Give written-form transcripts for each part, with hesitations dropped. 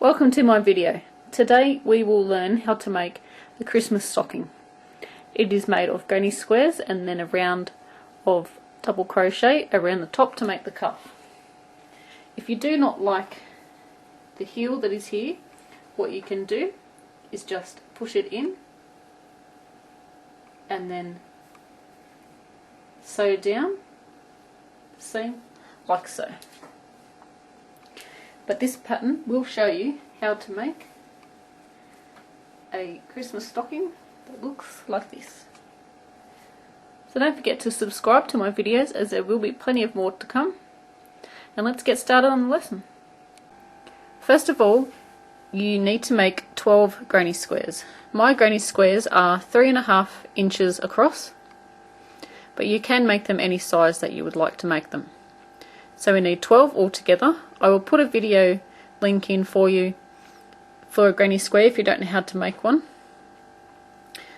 Welcome to my video. Today we will learn how to make the Christmas stocking. It is made of granny squares and then a round of double crochet around the top to make the cuff. If you do not like the heel that is here, what you can do is just push it in and then sew down the seam like so. But this pattern will show you how to make a Christmas stocking that looks like this. So don't forget to subscribe to my videos, as there will be plenty of more to come. And let's get started on the lesson. First of all, you need to make 12 granny squares. My granny squares are 3.5 inches across, but you can make them any size that you would like to make them. So we need 12 altogether. I will put a video link in for you for a granny square if you don't know how to make one.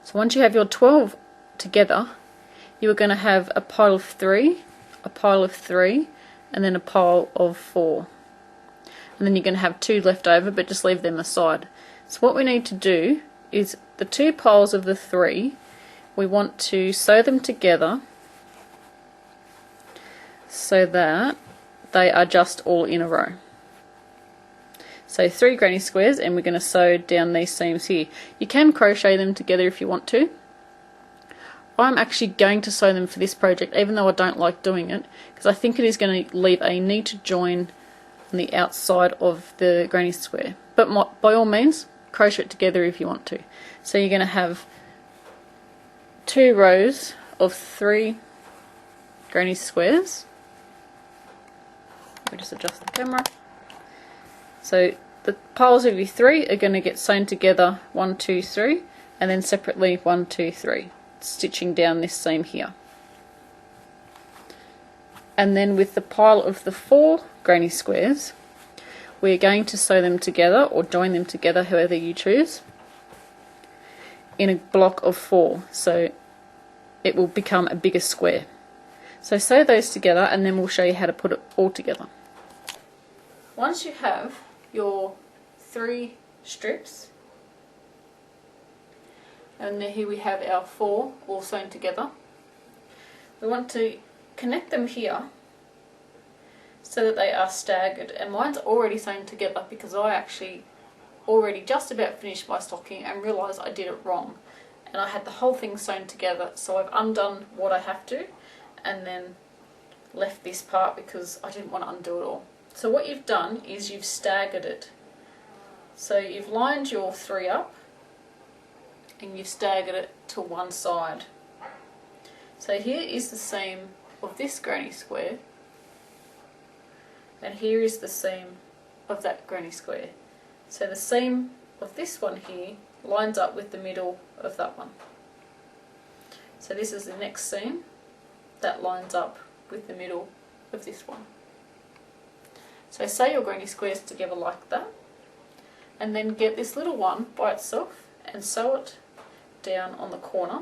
So once you have your 12 together, you are going to have a pile of 3, a pile of 3, and then a pile of 4. And then you're going to have 2 left over, but just leave them aside. So what we need to do is the 2 piles of the 3, we want to sew them together so that they are just all in a row. So 3 granny squares, and we're going to sew down these seams here. You can crochet them together if you want to. I'm actually going to sew them for this project, even though I don't like doing it, because I think it is going to leave a knee to join on the outside of the granny square. But by all means, crochet it together if you want to. So you're going to have 2 rows of 3 granny squares. Let me just adjust the camera. So the piles of your 3 are going to get sewn together 1, 2, 3, and then separately 1, 2, 3, stitching down this seam here. And then with the pile of the 4 granny squares, we're going to sew them together or join them together, however you choose, in a block of 4, so it will become a bigger square. So sew those together, and then we'll show you how to put it all together. Once you have your 3 strips, and then here we have our 4 all sewn together, we want to connect them here so that they are staggered. And mine's already sewn together because I actually already just about finished my stocking and realised I did it wrong, and I had the whole thing sewn together, so I've undone what I have to and then left this part because I didn't want to undo it all. So what you've done is you've staggered it. So you've lined your 3 up and you've staggered it to one side. So here is the seam of this granny square, and here is the seam of that granny square. So the seam of this one here lines up with the middle of that one. So this is the next seam that lines up with the middle of this one. So sew your granny squares together like that, and then get this little one by itself and sew it down on the corner,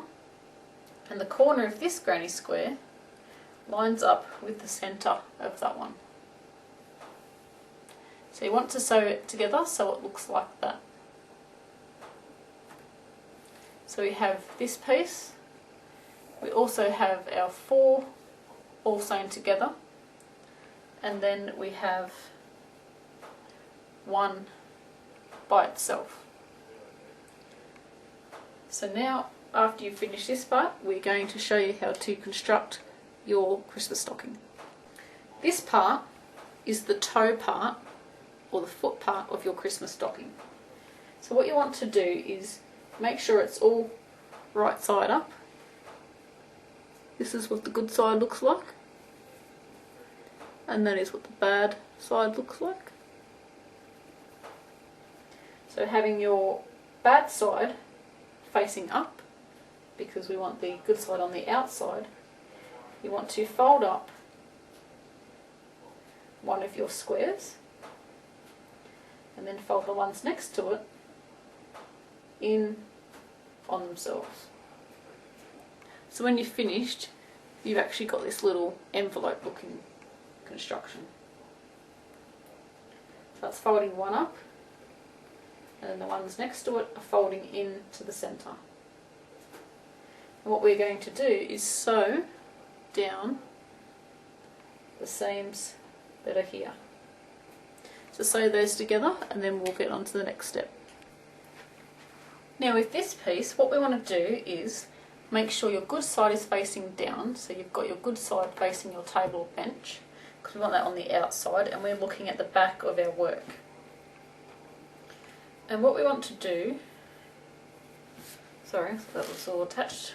and the corner of this granny square lines up with the centre of that one. So you want to sew it together so it looks like that. So we have this piece, we also have our 4 all sewn together, and then we have 1 by itself. So now, after you finish this part, we're going to show you how to construct your Christmas stocking. This part is the toe part, or the foot part of your Christmas stocking. So what you want to do is make sure it's all right side up. This is what the good side looks like, and that is what the bad side looks like. So having your bad side facing up, because we want the good side on the outside, you want to fold up one of your squares and then fold the ones next to it in on themselves. So when you're finished, you've actually got this little envelope looking construction. So that's folding one up and then the ones next to it are folding in to the centre. And what we're going to do is sew down the seams that are here. So sew those together and then we'll get on to the next step. Now with this piece, what we want to do is make sure your good side is facing down, so you've got your good side facing your table or bench, because we want that on the outside, and we're looking at the back of our work. And what we want to do, sorry, that was all attached,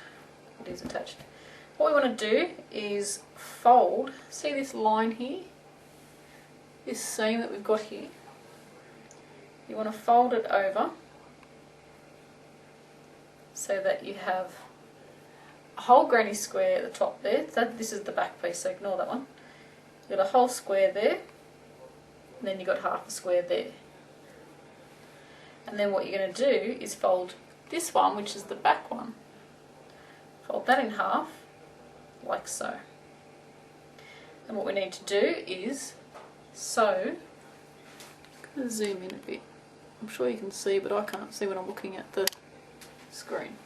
it is attached. What we want to do is fold, see this line here, this seam that we've got here, you want to fold it over so that you have a whole granny square at the top there. This is the back piece, so ignore that one. You've got a whole square there, and then you've got half a square there. And then what you're going to do is fold this one, which is the back one, fold that in half, like so. And what we need to do is sew, I'm going to zoom in a bit, I'm sure you can see, but I can't see when I'm looking at the screen.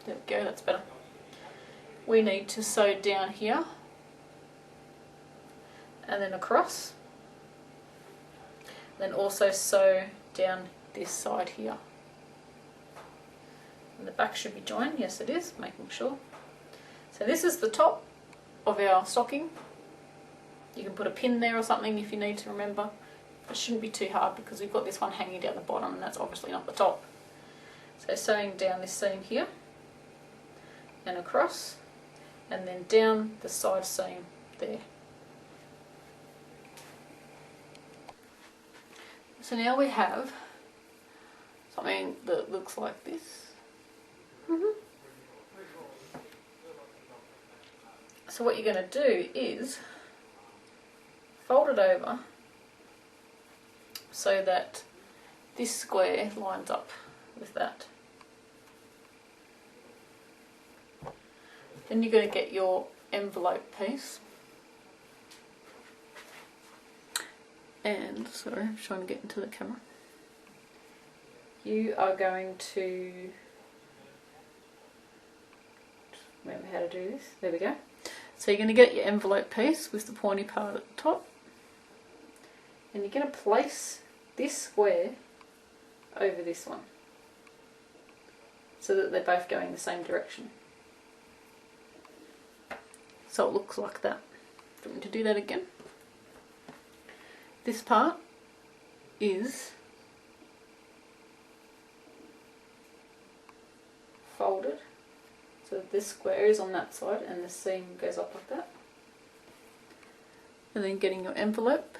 There we go, that's better. We need to sew down here and then across, then also sew down this side here. And the back should be joined, yes it is, making sure. So this is the top of our stocking. You can put a pin there or something if you need to remember. It shouldn't be too hard because we've got this one hanging down the bottom and that's obviously not the top. So sewing down this seam here and across, and then down the side seam there. So now we have something that looks like this. So what you're going to do is fold it over so that this square lines up with that. Then you're going to get your envelope piece, and sorry, I'm trying to get into the camera. You are going to remember how to do this. There we go. So you're going to get your envelope piece with the pointy part at the top, and you're going to place this square over this one so that they're both going the same direction. So it looks like that. Do you want me to do that again? This part is folded so that this square is on that side and the seam goes up like that. And then getting your envelope,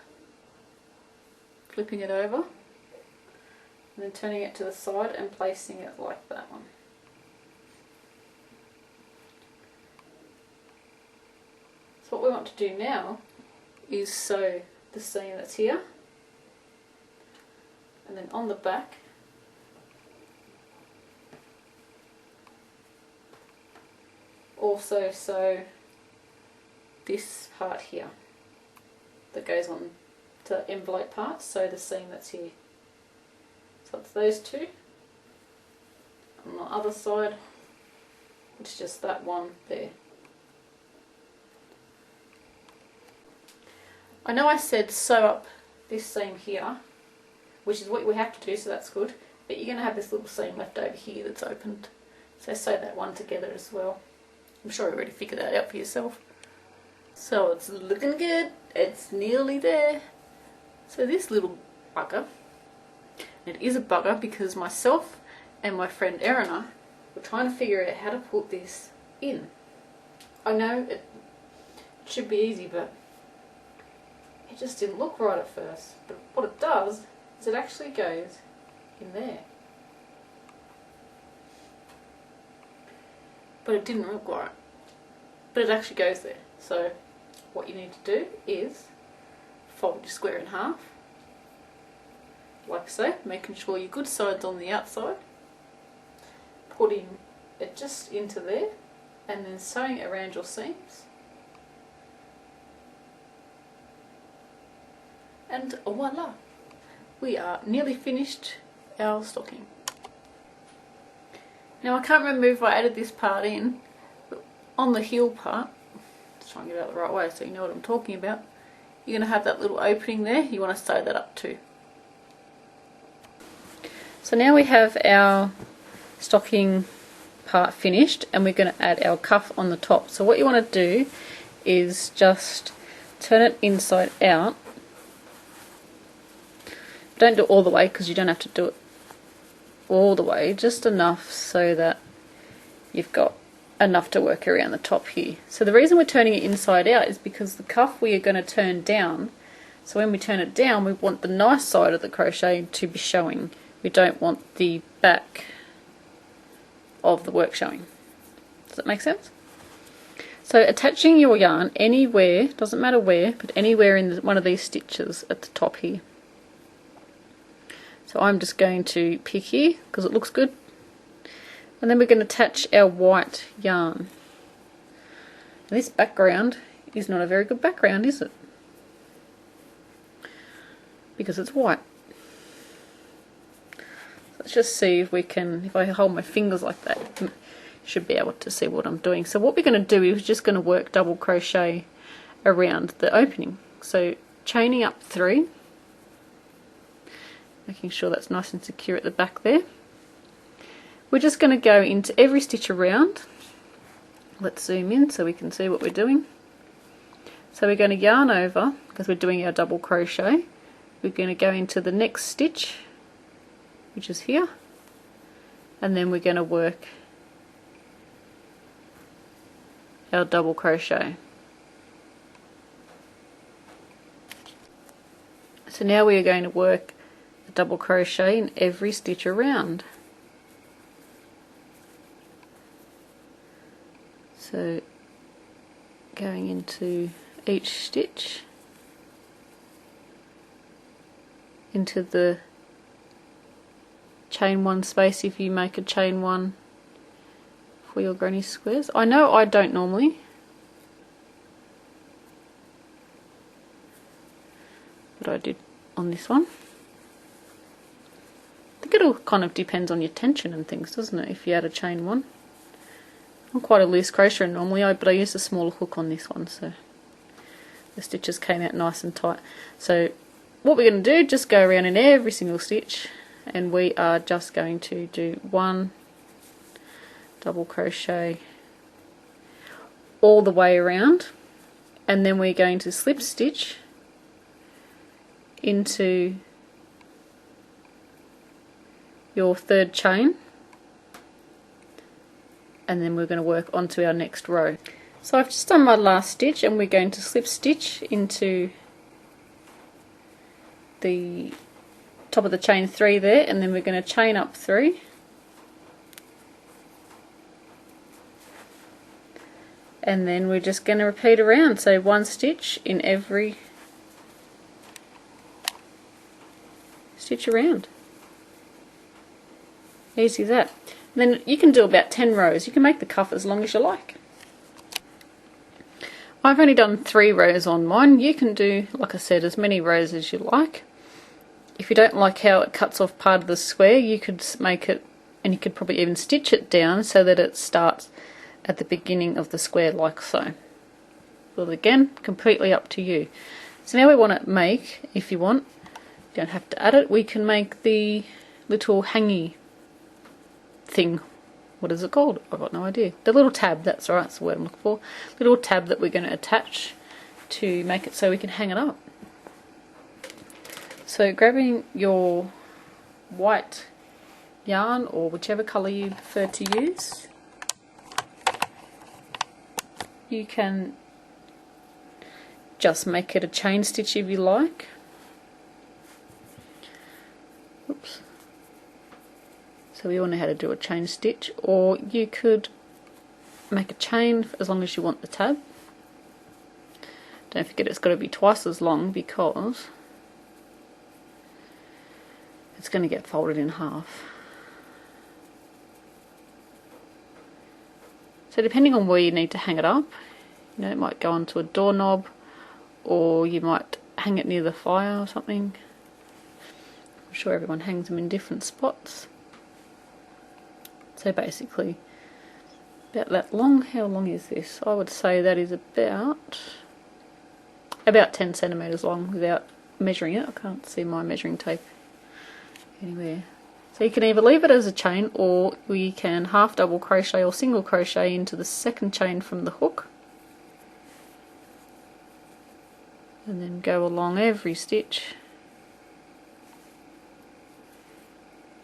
flipping it over, and then turning it to the side and placing it like that one. So what we want to do now is sew the seam that's here, and then on the back also sew this part here that goes on to the envelope part, sew the seam that's here. So it's those two. On the other side it's just that one there. I know I said sew up this seam here, which is what we have to do, so that's good, but you're going to have this little seam left over here that's opened, so sew that one together as well. I'm sure you already figured that out for yourself. So it's looking good, it's nearly there. So this little bugger, it is a bugger because myself and my friend Erina were trying to figure out how to put this in. I know it should be easy, but it just didn't look right at first. But what it does is it actually goes in there. But it didn't look right. But it actually goes there. So what you need to do is fold your square in half, like so, making sure your good side's on the outside, putting it just into there, and then sewing it around your seams. And voila! We are nearly finished our stocking. Now I can't remember if I added this part in, but on the heel part, let's try and get it out the right way so you know what I'm talking about, you're going to have that little opening there. You want to sew that up too. So now we have our stocking part finished, and we're going to add our cuff on the top. So what you want to do is just turn it inside out. Don't do it all the way because you don't have to do it all the way, just enough so that you've got enough to work around the top here. So the reason we're turning it inside out is because the cuff we are going to turn down. So when we turn it down, we want the nice side of the crochet to be showing. We don't want the back of the work showing. Does that make sense? So attaching your yarn anywhere, doesn't matter where, but anywhere in one of these stitches at the top here. So I'm just going to pick here because it looks good, and then we're going to attach our white yarn. And this background is not a very good background, is it? Because it's white. Let's just see if we can, if I hold my fingers like that, you should be able to see what I'm doing. So what we're going to do is just going to work double crochet around the opening. So chaining up 3, making sure that's nice and secure at the back there. We're just going to go into every stitch around. Let's zoom in so we can see what we're doing. So we're going to yarn over, because we're doing our double crochet. We're going to go into the next stitch, which is here, and then we're going to work our double crochet. So now we are going to work a double crochet in every stitch around. So going into each stitch, into the chain 1 space if you make a chain 1 for your granny squares. I know I don't normally, but I did on this one. I think it all kind of depends on your tension and things, doesn't it, if you add a chain 1. I'm quite a loose crocheter normally, but I used a smaller hook on this one, so the stitches came out nice and tight. So what we're going to do, just go around in every single stitch, and we are just going to do 1 double crochet all the way around, and then we're going to slip stitch into your 3rd chain, and then we're going to work onto our next row. So I've just done my last stitch, and we're going to slip stitch into the top of the chain 3 there, and then we're going to chain up 3, and then we're just going to repeat around, so 1 stitch in every stitch around. Easy as that. And then you can do about 10 rows. You can make the cuff as long as you like. I've only done 3 rows on mine. You can do, like I said, as many rows as you like. If you don't like how it cuts off part of the square, you could make it, and you could probably even stitch it down so that it starts at the beginning of the square like so. Well, again, completely up to you. So now we want to make, if you want, you don't have to add it, we can make the little hangy thing. What is it called? I've got no idea. The little tab, that's right, that's the word I'm looking for. Little tab that we're going to attach to make it so we can hang it up. So grabbing your white yarn, or whichever colour you prefer to use, you can just make it a chain stitch if you like. Oops. So we all know how to do a chain stitch, or you could make a chain as long as you want the tab. Don't forget it's got to be twice as long because it's going to get folded in half. So depending on where you need to hang it up, you know, it might go onto a doorknob, or you might hang it near the fire or something. I'm sure everyone hangs them in different spots. So basically about that long. How long is this? I would say that is about 10 centimeters long without measuring it. I can't see my measuring tape anywhere. So you can either leave it as a chain, or you can half double crochet or single crochet into the second chain from the hook, and then go along every stitch,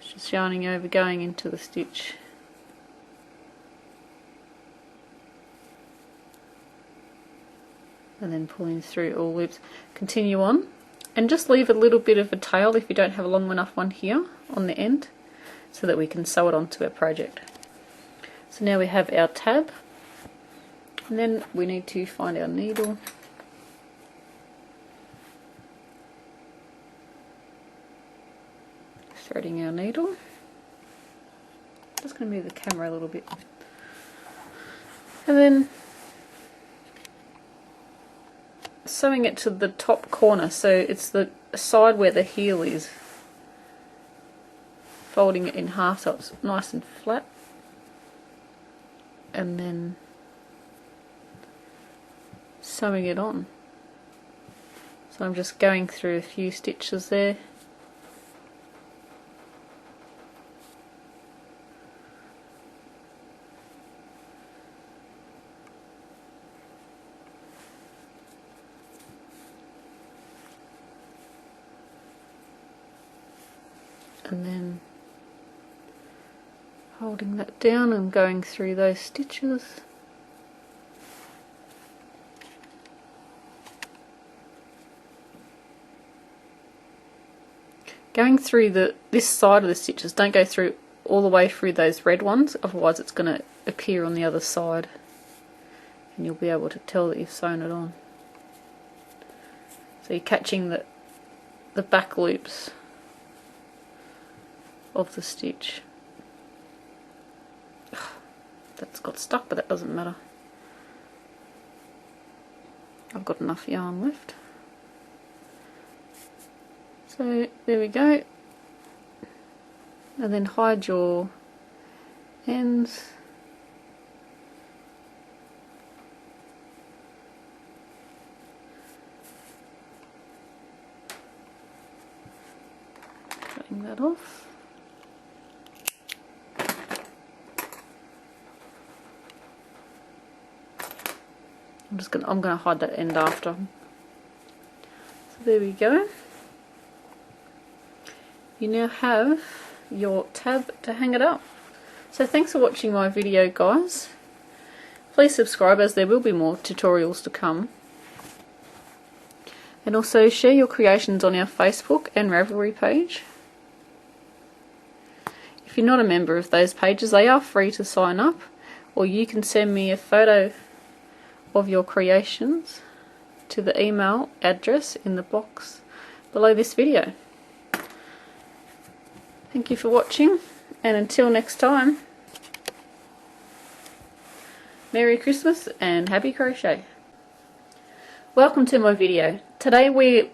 just yarning over, going into the stitch, and then pulling through all loops. Continue on and just leave a little bit of a tail if you don't have a long enough one here on the end, so that we can sew it onto our project. So now we have our tab, and then we need to find our needle. Threading our needle. Just going to move the camera a little bit. And then sewing it to the top corner, so it's the side where the heel is. Folding it in half so it's nice and flat. And then sewing it on. So I'm just going through a few stitches there. And then holding that down and going through those stitches. Going through this side of the stitches, don't go through all the way through those red ones, otherwise it's going to appear on the other side and you'll be able to tell that you've sewn it on. So you're catching the back loops of the stitch. That's got stuck, but that doesn't matter. I've got enough yarn left. So there we go. And then hide your ends. Cutting that off. I'm gonna hide that end after. So there we go. You now have your tab to hang it up. So thanks for watching my video, guys. Please subscribe, as there will be more tutorials to come. And also share your creations on our Facebook and Ravelry page. If you're not a member of those pages, they are free to sign up, or you can send me a photo of your creations to the email address in the box below this video. Thank you for watching, and until next time, Merry Christmas and Happy Crochet. Welcome to my video. Today we